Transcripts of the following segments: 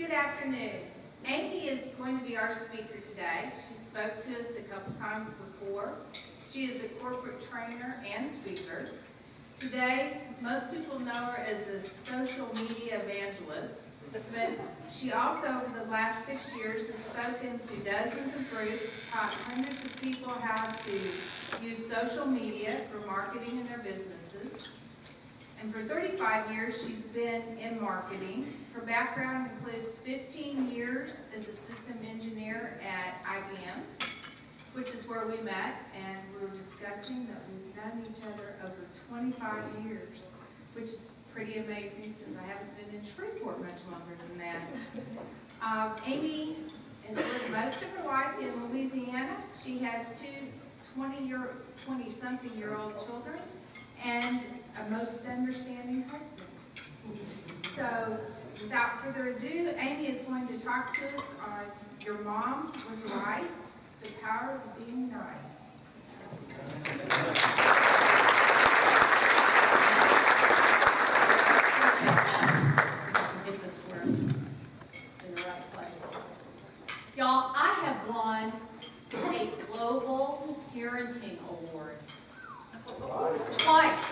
Good afternoon. Amy is going to be our speaker today. She spoke to us a couple times before. She is a corporate trainer and speaker. Today, most people know her as a social media evangelist, but she also, over the last 6 years, has spoken to dozens of groups, taught hundreds of people how to use social media for marketing in their businesses. And for 35 years, she's been in marketing. Her background includes 15 years as a system engineer at IBM, which is where we met, and we were discussing that we've known each other over 25 years, which is pretty amazing since I haven't been in Shreveport much longer than that. Amy has lived most of her life in Louisiana. She has two 20-something-year-old children and a most understanding husband. So, without further ado, Amy is going to talk to us on Your Mom Was Right, the Power of Being Nice. Get the squares in the right place. Y'all, I have won a Global Parenting Award twice.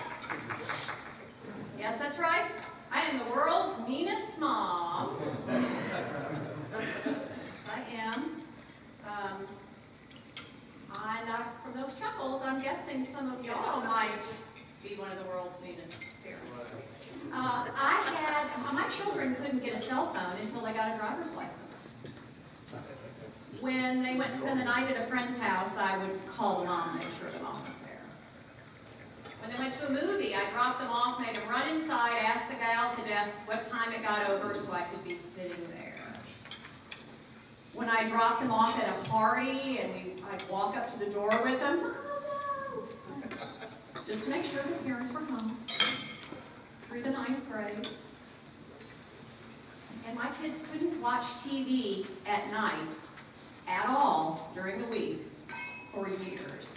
Yes, that's right. I am the world's meanest mom. Yes, I am. From those chuckles, I'm guessing some of y'all might be one of the world's meanest parents. My children couldn't get a cell phone until they got a driver's license. When they went to spend the night at a friend's house, I would call the mom and make sure the mom was there. When they went to a movie, I dropped them off, made them run inside, asked the gal at the desk what time it got over so I could be sitting there. When I dropped them off at a party and I'd walk up to the door with them, oh no, just to make sure the parents were home through the 9th grade. And my kids couldn't watch TV at night at all during the week for years.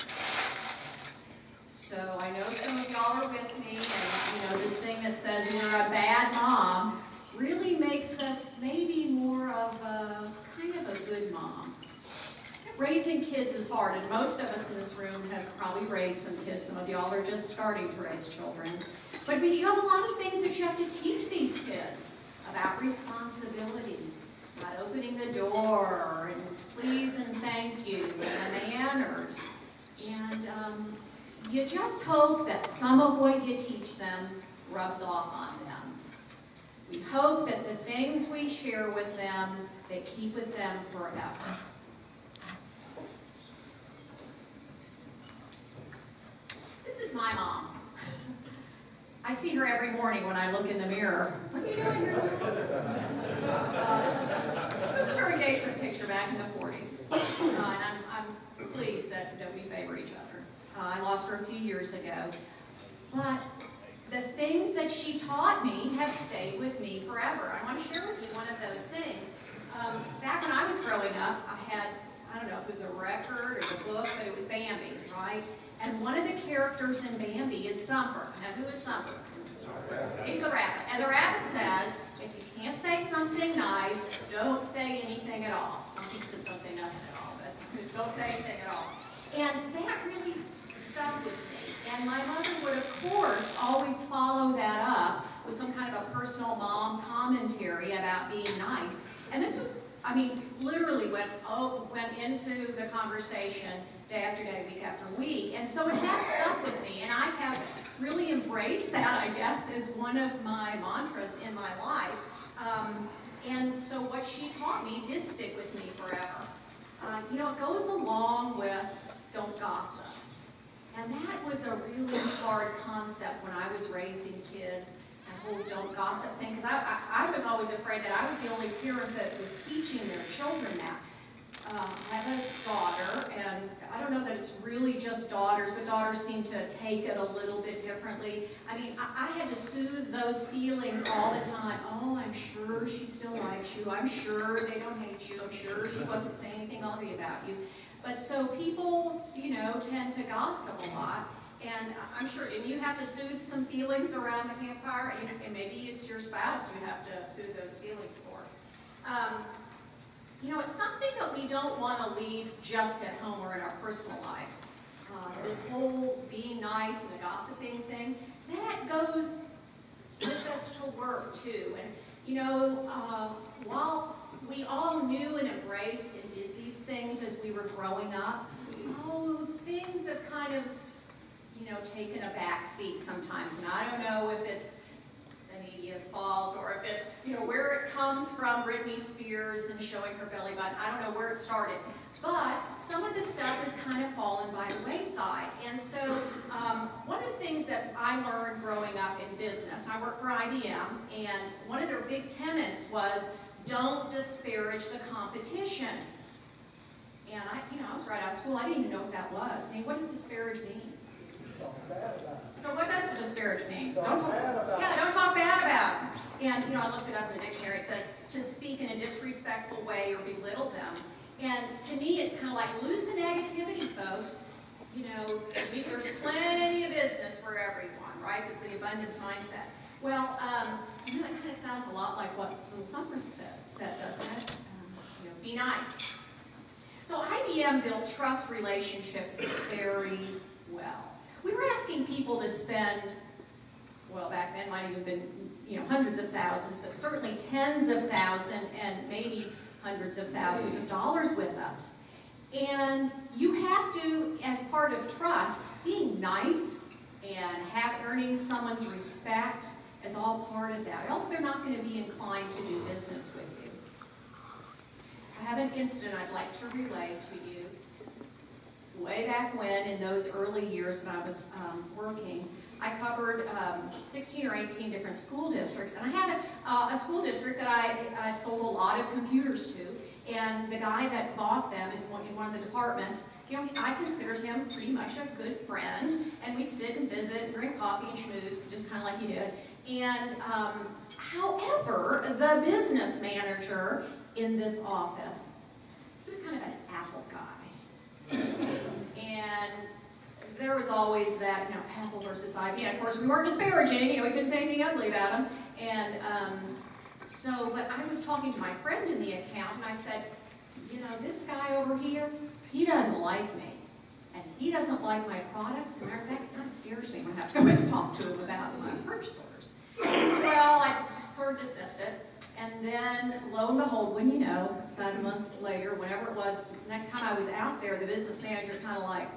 So I know some of y'all are with me, and this thing that says you're a bad mom really makes us maybe more of a kind of a good mom. Raising kids is hard, and most of us in this room have probably raised some kids. Some of y'all are just starting to raise children. But you have a lot of things that you have to teach these kids about responsibility, about opening the door, and please and thank you, and the manners. And you just hope that some of what you teach them rubs off on them. We hope that the things we share with them, they keep with them forever. This is my mom. I see her every morning when I look in the mirror. What are you doing here? This is her engagement picture back in the 40s. And I'm pleased that we favor each other. I lost her a few years ago. But the things that she taught me have stayed with me forever. I want to share with you one of those things. Back when I was growing up, I don't know if it was a record or a book, but it was Bambi, right? And one of the characters in Bambi is Thumper. Now, who is Thumper? He's the rabbit. And the rabbit says, if you can't say something nice, don't say anything at all. He says don't say nothing at all, but don't say anything at all. And that really stuck with me. And my mother would, of course, always follow that up with some kind of a personal mom commentary about being nice. And this was, literally went into the conversation day after day, week after week. And so it has stuck with me. And I have really embraced that, I guess, as one of my mantras in my life. And so what she taught me did stick with me forever. It goes along with don't gossip. And that was a really hard concept when I was raising kids. The whole don't gossip thing, because I was always afraid that I was the only parent that was teaching their children that. I have a daughter, and I don't know that it's really just daughters, but daughters seem to take it a little bit differently. I had to soothe those feelings all the time. Oh, I'm sure she still likes you. I'm sure they don't hate you. I'm sure she wasn't saying anything ugly about you. But so people, tend to gossip a lot. And I'm sure, and you have to soothe some feelings around the campfire, and maybe it's your spouse you have to soothe those feelings for. It's something that we don't want to leave just at home or in our personal lives. This whole being nice and the gossiping thing, that goes with us to work too. And while we all knew and embraced and did these things as we were growing up, things have kind of, taken a back seat sometimes. And I don't know if it's the media's fault or if it's, where it comes from, Britney Spears and showing her belly button. I don't know where it started. But some of this stuff has kind of fallen by the wayside. And so one of the things that I learned growing up in business, I worked for IBM, and one of their big tenets was, don't disparage the competition. And I was right out of school. I didn't even know what that was. I mean, what does disparage mean? So what does disparage mean? Don't talk bad about it. And I looked it up in the dictionary. It says to speak in a disrespectful way or belittle them. And to me, it's kind of like lose the negativity, folks. There's plenty of business for everyone, right? It's the abundance mindset. Well, that kind of sounds a lot like what Little Thumper said, doesn't it? Be nice. So IBM built trust relationships very well. We were asking people to spend, well, back then might have been, hundreds of thousands, but certainly tens of thousands and maybe hundreds of thousands of dollars with us. And you have to, as part of trust, being nice and earning someone's respect is all part of that. Else they're not going to be inclined to do business with you. I have an incident I'd like to relay to you. Way back when, in those early years when I was working, I covered 16 or 18 different school districts, and I had a school district that I sold a lot of computers to, and the guy that bought them is in one of the departments. I considered him pretty much a good friend, and we'd sit and visit and drink coffee and schmooze, just kind of like he did. And however, the business manager in this office, he was kind of an Apple guy. And there was always that, Apple versus IBM. Of course, we weren't disparaging, we couldn't say anything ugly about them. And but I was talking to my friend in the account, and I said, this guy over here, he doesn't like me. And he doesn't like my products, and that kind of scares me when I have to go in and talk to him about my purchase orders. Well, I just sort of dismissed it. And then, lo and behold, when about a month later, whenever it was, next time I was out there, the business manager kind of like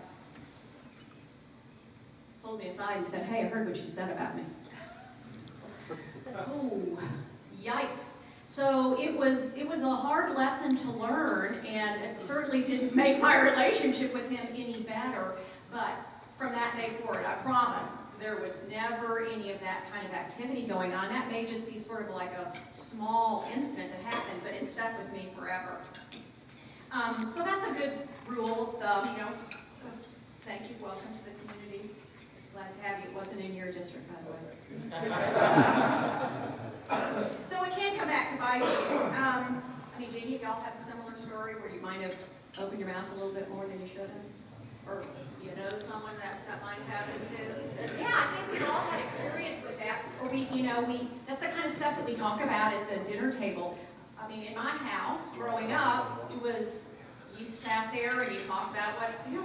pulled me aside and said, "Hey, I heard what you said about me." Oh, yikes. So it was a hard lesson to learn, and it certainly didn't make my relationship with him any better. But from that day forward, I promise, there was never any of that kind of activity going on. That may just be sort of like a small incident that happened, but it stuck with me forever. So that's a good rule of thumb, Thank you, welcome to the community. Glad to have you. It wasn't in your district, by the way. So it can come back to bite you. Jamie, y'all have a similar story where you might have opened your mouth a little bit more than you should have? Or someone that might have happened to? Yeah, I think we've all had experience with that. Or that's the kind of stuff that we talk about at the dinner table. In my house, growing up, it was, you sat there and you talked about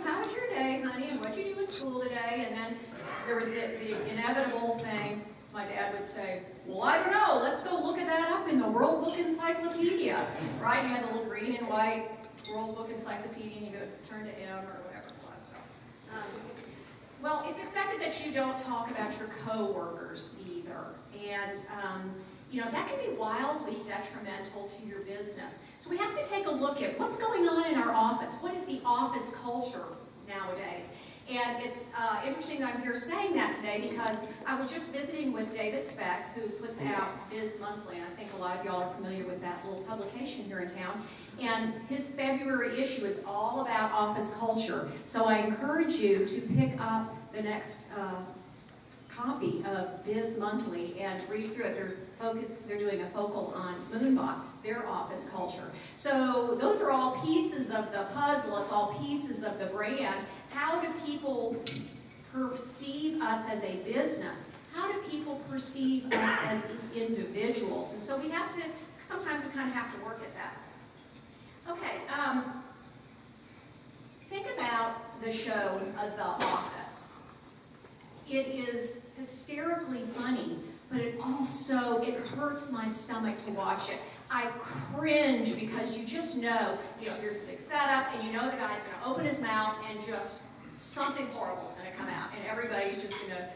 how was your day, honey, and what did you do in school today? And then there was the inevitable thing. My dad would say, well, I don't know, let's go look at that up in the World Book Encyclopedia, right? And you had the little green and white World Book Encyclopedia, and you go turn to M or whatever it was. So, well, it's expected that you don't talk about your coworkers either, and that can be wildly detrimental to your business. So we have to take a look at what's going on in our office. What is the office culture nowadays? And it's interesting that I'm here saying that today because I was just visiting with David Speck, who puts out Biz Monthly, and I think a lot of y'all are familiar with that little publication here in town. And his February issue is all about office culture. So I encourage you to pick up the next copy of Biz Monthly and read through it. They're doing a focal on Moonbot, their office culture. So those are all pieces of the puzzle. It's all pieces of the brand. How do people perceive us as a business? How do people perceive us as individuals? And so we have to sometimes we kind of have to work at that. Okay, think about the show The Office. It is hysterically funny, but it hurts my stomach to watch it. I cringe because you just know, here's the big setup, and you know the guy's going to open his mouth and just something horrible is going to come out, and everybody's just going to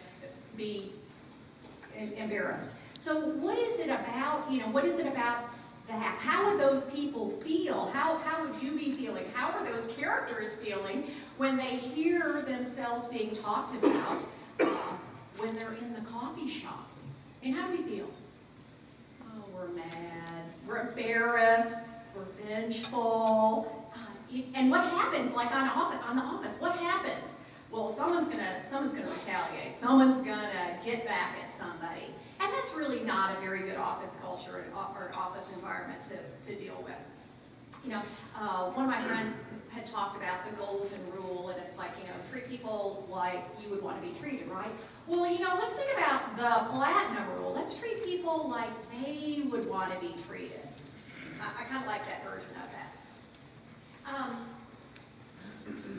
be embarrassed. So what is it about, what is it about that? How would those people feel? How would you be feeling? How are those characters feeling when they hear themselves being talked about when they're in the coffee shop? And how do we feel? Oh, we're mad, we're embarrassed, we're vengeful. And what happens, like on The Office, what happens? Well, someone's gonna retaliate. Someone's gonna get back at somebody. And that's really not a very good office culture or office environment to deal with. One of my friends had talked about the golden rule, and it's like, treat people like you would want to be treated, right? Well, let's think about the platinum rule. Let's treat people like they would want to be treated. I kind of like that version of that.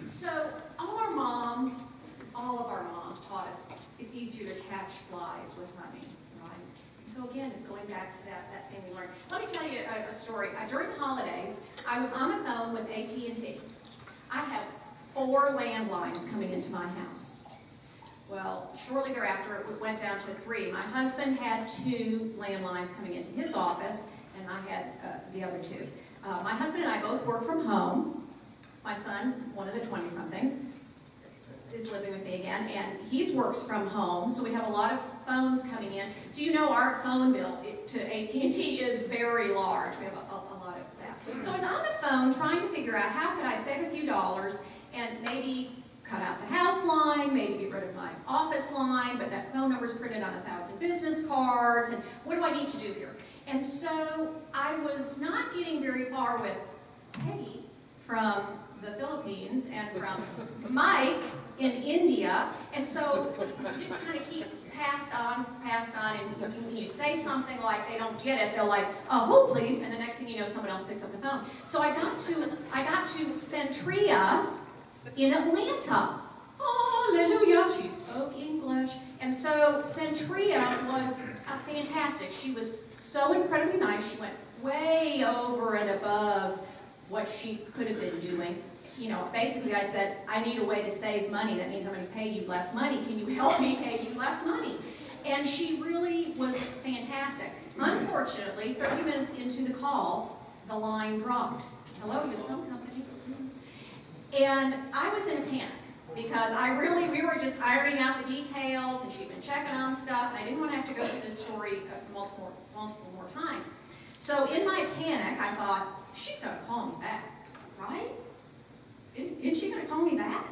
So all of our moms taught us it's easier to catch flies with honey, right? So again, it's going back to that thing we learned. Let me tell you a story. During the holidays, I was on the phone with AT&T. I have 4 landlines coming into my house. Well, shortly thereafter, it went down to 3. My husband had 2 landlines coming into his office, and I had the other 2. My husband and I both work from home. My son, one of the 20-somethings, is living with me again, and he works from home, so we have a lot of phones coming in. So our phone bill to AT&T is very large. We have a lot of that. So I was on the phone trying to figure out how could I save a few dollars and maybe cut out the house line, maybe get rid of my office line, but that phone number's printed on 1,000 business cards, and what do I need to do here? And so I was not getting very far with Peggy from the Philippines and from Mike in India, and so you just kind of keep passed on, and when you say something like they don't get it, they're like, oh, hold please, and the next thing you know, someone else picks up the phone. So I got to Centria in Atlanta. Hallelujah, she spoke English, and so Centria was fantastic. She was so incredibly nice. She went way over and above what she could have been doing. Basically I said, I need a way to save money. That means I'm going to pay you less money. Can you help me pay you less money? And she really was fantastic. Unfortunately, 30 minutes into the call, the line dropped. Hello, your phone company? And I was in a panic because we were just ironing out the details, and she'd been checking on stuff, and I didn't want to have to go through this story multiple more times. So in my panic, I thought, she's going to call me back, right? Isn't she going to call me back?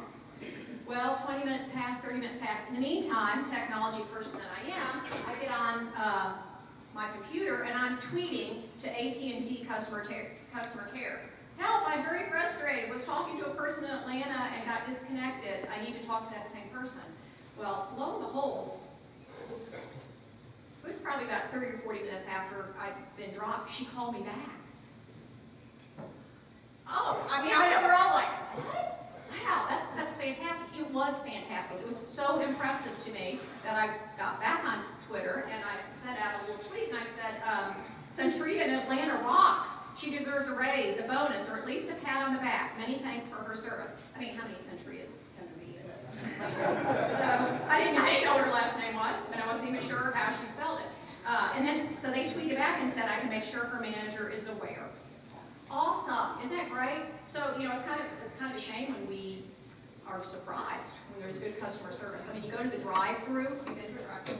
Well, 20 minutes passed, 30 minutes passed. In the meantime, technology person that I am, I get on my computer and I'm tweeting to AT&T customer care. Help, I'm very frustrated. Was talking to a person in Atlanta and got disconnected. I need to talk to that same person. Well, lo and behold, it was probably about 30 or 40 minutes after I'd been dropped, she called me back. Oh, we're all like, what? Wow, that's fantastic. It was fantastic. It was so impressive to me that I got back on Twitter and I sent out a little tweet and I said, Centria in Atlanta rocks. She deserves a raise, a bonus, or at least a pat on the back. Many thanks for her service. How many Centrias can there be? So I didn't know what her last name was, but I wasn't even sure how she spelled it. So they tweeted back and said I can make sure her manager is aware. Awesome, isn't that great? So it's kind of a shame when we are surprised when there's good customer service. You go to the drive-through. You've been to a drive-through?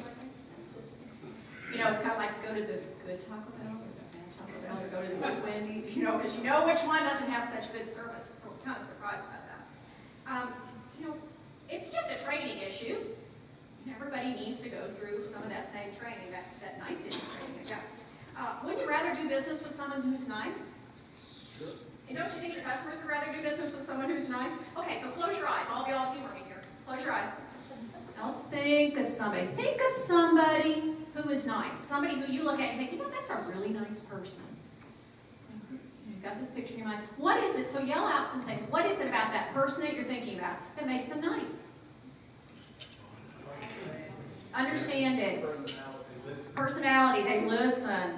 It's kind of like go to the good Taco Bell or the bad Taco Bell, or go to the good Wendy's. Because you know which one doesn't have such good service. I'm kind of surprised about that. It's just a training issue. Everybody needs to go through some of that same training, that nicety training, I guess. Wouldn't you rather do business with someone who's nice? Sure. And don't you think your customers would rather do business with someone who's nice? Okay, so close your eyes. I'll be all humor me here. Close your eyes. Else think of somebody. Think of somebody who is nice. Somebody who you look at and think, that's a really nice person. got this picture in your mind. What is it? So yell out some things. What is it about that person that you're thinking about that makes them nice? Understanding. Personality. They listen.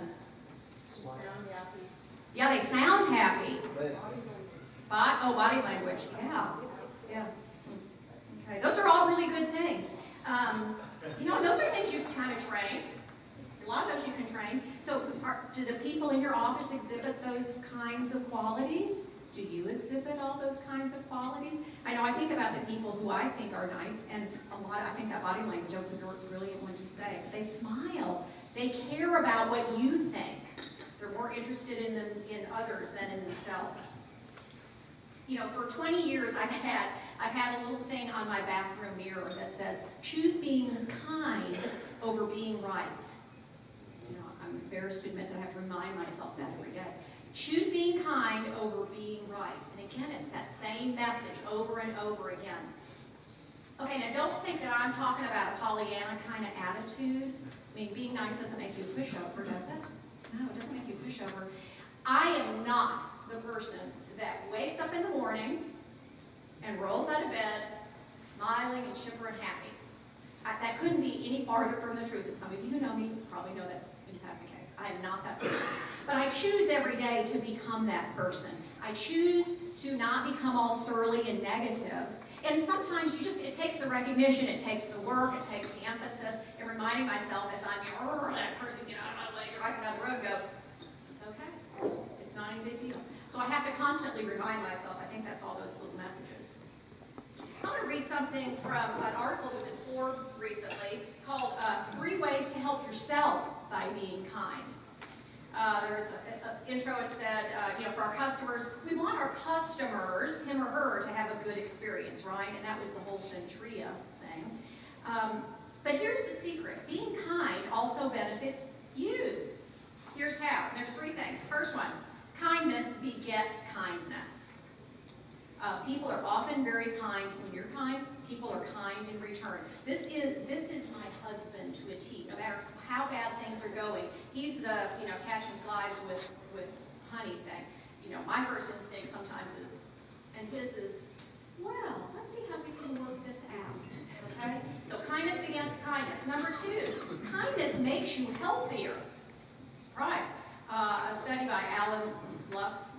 Yeah, they sound happy. Body language. Yeah. Okay, those are all really good things. Those are things you can kind of train. A lot of those you can train. So do the people in your office exhibit those kinds of qualities? Do you exhibit all those kinds of qualities? I think about the people who I think are nice, and I think that body language was a brilliant one to say. They smile. They care about what you think. They're more interested in others than in themselves. For 20 years I've had a little thing on my bathroom mirror that says, choose being kind over being right. I'm embarrassed to admit that I have to remind myself that every day. Choose being kind over being right. And again, it's that same message over and over again. Okay, now don't think that I'm talking about a Pollyanna kind of attitude. Being nice doesn't make you a pushover, does it? No, it doesn't make you a pushover. I am not the person that wakes up in the morning and rolls out of bed smiling and chipper and happy. That couldn't be any farther from the truth. And some of you who know me probably know that's in fact the case. I am not that person. But I choose every day to become that person. I choose to not become all surly and negative. And sometimes it takes the recognition, it takes the work, it takes the emphasis, and reminding myself as I'm that person, get out of my way, you're right down the road, go, it's okay. It's not any big deal. So I have to constantly remind myself. I think that's all those little messages. I want to read something from an article that was in Forbes recently called 3 Ways to Help Yourself by Being Kind. There was an intro. It said, for our customers, we want our customers, him or her, to have a good experience, right? And that was the whole Centria thing. But here's the secret. Being kind also benefits you. Here's how. There's 3 things. First one, kindness begets kindness. People are often very kind. When you're kind, people are kind in return. This is my husband to a T. No matter how bad things are going, he's the catching flies with honey thing. My first instinct sometimes is, and his is, well, let's see how we can work this out. Okay? So kindness begets kindness. Number 2, kindness makes you healthier. Surprise. A study by Alan Lux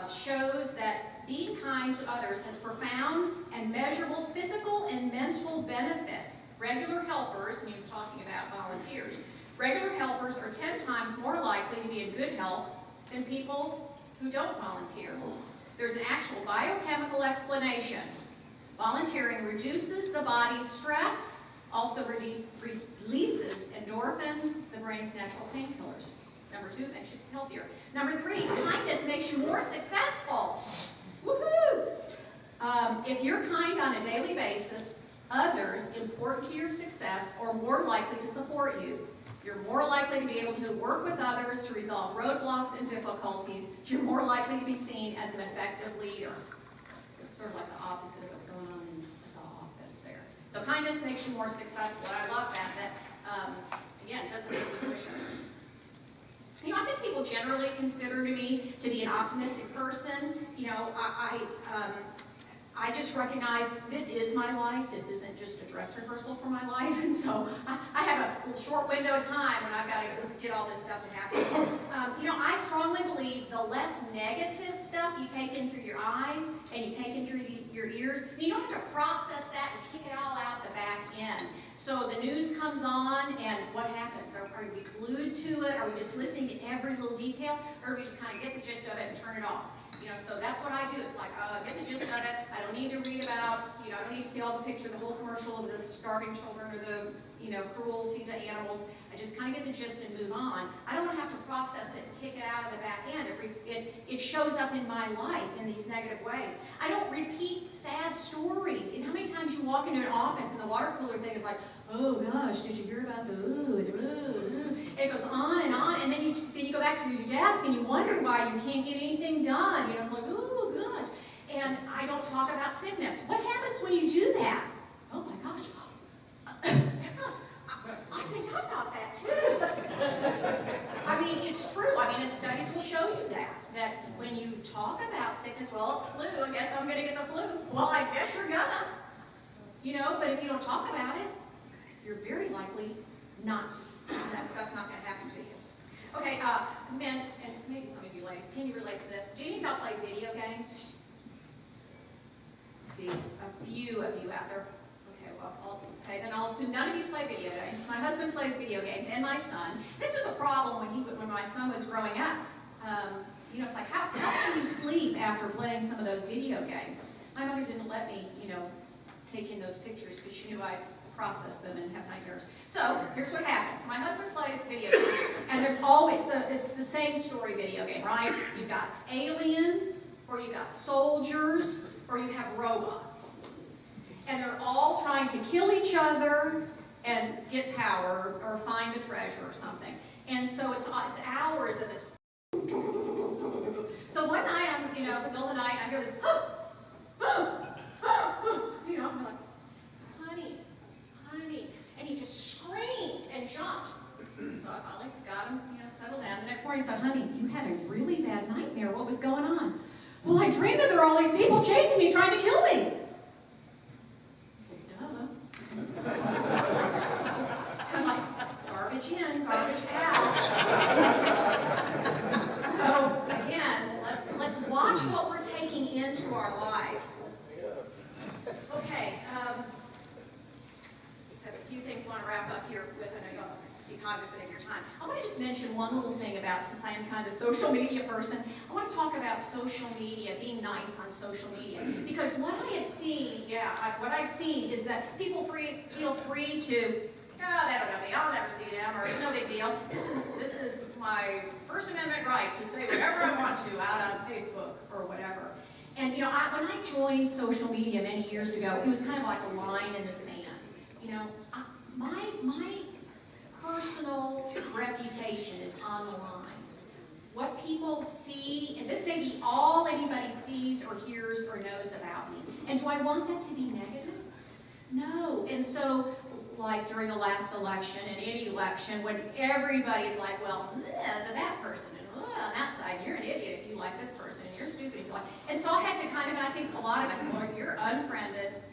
shows that being kind to others has profound and measurable physical and mental benefits. Regular helpers, and he was talking about volunteers, regular helpers are 10 times more likely to be in good health than people who don't volunteer. There's an actual biochemical explanation. Volunteering reduces the body's stress, also releases endorphins, the brain's natural painkillers. Number 2, makes you healthier. Number 3, kindness makes you more successful. Woohoo! If you're kind on a daily basis, others important to your success are more likely to support you. You're more likely to be able to work with others to resolve roadblocks and difficulties. You're more likely to be seen as an effective leader. It's sort of like the opposite of what's going on in the office there. So kindness makes you more successful, and I love that again, doesn't make me pushover. I think people generally consider me to be an optimistic person. I just recognize this is my life. This isn't just a dress rehearsal for my life. And so I have a little short window of time when I've got to get all this stuff to happen. I strongly believe the less negative stuff you take in through your eyes and you take in through your ears, you don't have to process that and kick it all out the back end. So the news comes on, and what happens? Are we glued to it? Are we just listening to every little detail? Or do we just kind of get the gist of it and turn it off? So that's what I do. It's like, get the gist of it. I don't need to read about, I don't need to see all the picture, the whole commercial of the starving children or the, cruelty to animals. I just kind of get the gist and move on. I don't want to have to process it and kick it out of the back end. It shows up in my life in these negative ways. I don't repeat sad stories. How many times you walk into an office and the water cooler thing is like, oh gosh, did you hear about the and it goes on, and then you go back to your desk and you wonder why you can't get anything done. It's like, oh gosh. And I don't talk about sickness. What happens when you do that? Oh my gosh. I think I got that too. mean, it's true. I mean, and studies will show you that when you talk about sickness, well, it's flu, I guess I'm going to get the flu. Well, I guess you're gonna. You know, but if you don't talk about it, you're very likely not. That stuff's not going to happen to you. Okay, men, and maybe some of you ladies, can you relate to this? Do any of y'all play video games? Let's see, a few of you out there. Okay, then I'll assume none of you play video games. My husband plays video games, and my son. This was a problem when my son was growing up. You know, it's like, how can you sleep after playing some of those video games? My mother didn't let me, you know, take in those pictures because she knew I'd process them and have nightmares. So here's what happens. My husband plays video games, and there's always it's the same story video game, right? You've got aliens, or you've got soldiers, or you have robots. And they're all trying to kill each other and get power or find the treasure or something. And so it's hours of this. So one night, it's the middle of the night, I hear this, you know, I'm like, honey, and he just screamed and jumped. So I finally got him, settled down. The next morning he said, honey, you had a really bad nightmare. What was going on? Well, I dreamed that there were all these people chasing me, trying to kill me. Kind of like garbage in, garbage out. So again, let's watch what we're taking into our lives. Okay, just have a few things I want to wrap up here with. I know y'all be cognizant of your time. I want to just mention one little thing about, since I am kind of the social media person, I want to talk about social media, being nice on social media. Because what I have seen, what I've seen is that people feel free to, they don't know me, I'll never see them, or it's no big deal. This is my First Amendment right to say whatever I want to out on Facebook or whatever. And when I joined social media many years ago, it was kind of like a line in the sand. My personal reputation is on the line. What people see, and this may be all anybody sees or hears or knows about me. And do I want that to be negative? No. And so, like during the last election, and any election, when everybody's like, well, that person, and on that side, you're an idiot if you like this person, and you're stupid if you like. And so I had to kind of, and I think a lot of us, well, you're unfriended,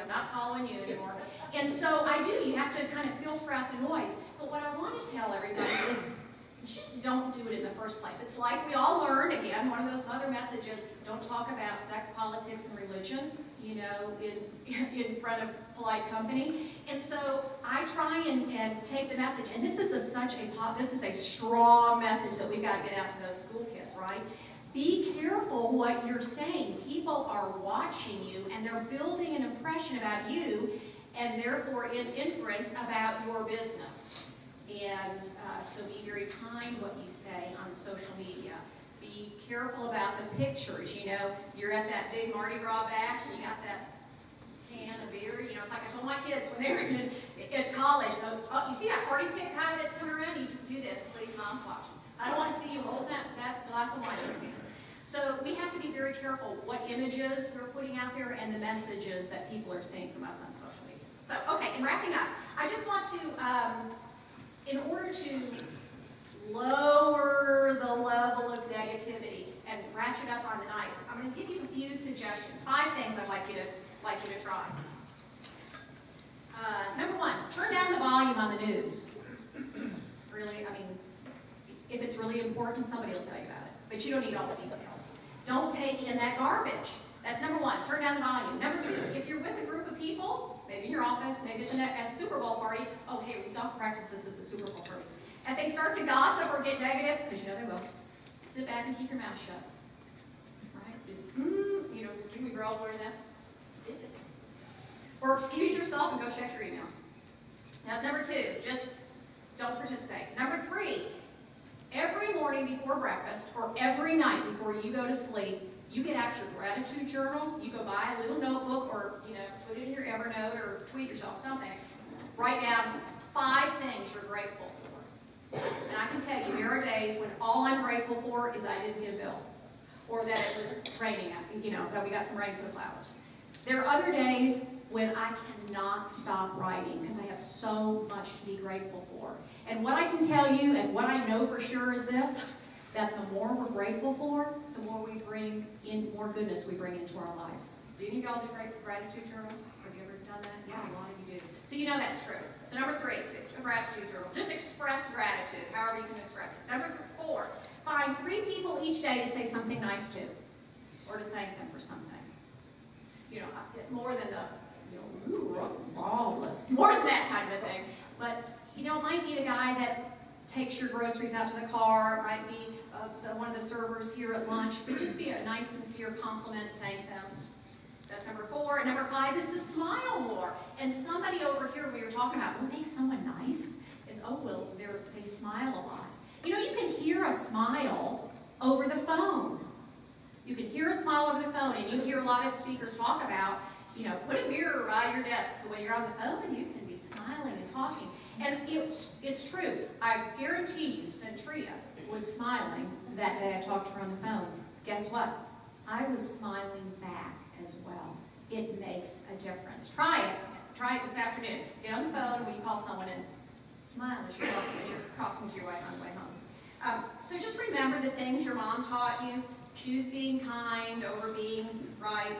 I'm not following you anymore. And so you have to kind of filter out the noise. But what I want to tell everybody is, just don't do it in the first place. It's like we all learned, again, one of those other messages, don't talk about sex, politics, and religion, in front of polite company. And so I try and take the message, and this is this is a strong message that we've got to get out to those school kids, right? Be careful what you're saying. People are watching you, and they're building an impression about you, and therefore an inference about your business. And so be very kind what you say on social media. Be careful about the pictures. You're at that big Mardi Gras bash, and you got that can of beer. It's like I told my kids when they were in college, you see that party pick guy that's coming around? You just do this, please, mom's watching. I don't want to see you holding that glass of wine in your hand. So we have to be very careful what images we're putting out there and the messages that people are seeing from us on social media. So, okay, in wrapping up, I just want to, in order to lower the level of negativity and ratchet up on the nice, I'm going to give you a few suggestions. 5 things I'd like you to try. Number 1, turn down the volume on the news. Really, if it's really important, somebody will tell you about it. But you don't need all the details. Don't take in that garbage. That's number 1, turn down the volume. Number 2, if you're with a group of people, maybe in your office, maybe at the Super Bowl party, we don't practice this at the Super Bowl party. If they start to gossip or get negative, because they will, sit back and keep your mouth shut. Right? Just, we were all learning this. Sit there. Or excuse yourself and go check your email. That's number 2, just don't participate. Number 3, every morning before breakfast or every night before you go to sleep, you get out your gratitude journal. You go buy a little notebook or, put it in your Evernote or tweet yourself something. Write down 5 things you're grateful for. And I can tell you, there are days when all I'm grateful for is I didn't get a bill. Or that it was raining, that we got some rain for the flowers. There are other days when I cannot stop writing because I have so much to be grateful for. And what I can tell you, and what I know for sure is this, that the more we're grateful for, the more we bring in, more goodness we bring into our lives. Do any of y'all do gratitude journals? Have you ever done that? Yeah, a lot of you do. So you know that's true. So number 3, a gratitude journal. Just express gratitude, however you can express it. Number 4, find 3 people each day to say something nice to, or to thank them for something. You know, more than the, lawless, more than that kind of a thing. But, you know, it might be the guy that takes your groceries out to the car, it might be one of the servers here at lunch, but just be a nice, sincere compliment, thank them. That's number 4. And number 5 is to smile more. And somebody over here, we were talking about what makes someone nice is, oh, well, they smile a lot. You know, you can hear a smile over the phone. You can hear a smile over the phone, and you hear a lot of speakers talk about, you know, put a mirror by your desk so when you're on the phone, you can be smiling and talking. And it's true. I guarantee you, Centria was smiling that day I talked to her on the phone. Guess what? I was smiling back as well. It makes a difference. Try it. Try it this afternoon. Get on the phone when you call someone and smile as you're talking to your wife on the way home. So just remember the things your mom taught you. Choose being kind over being right,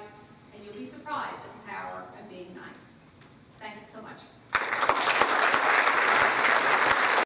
and you'll be surprised at the power of being nice. Thank you so much.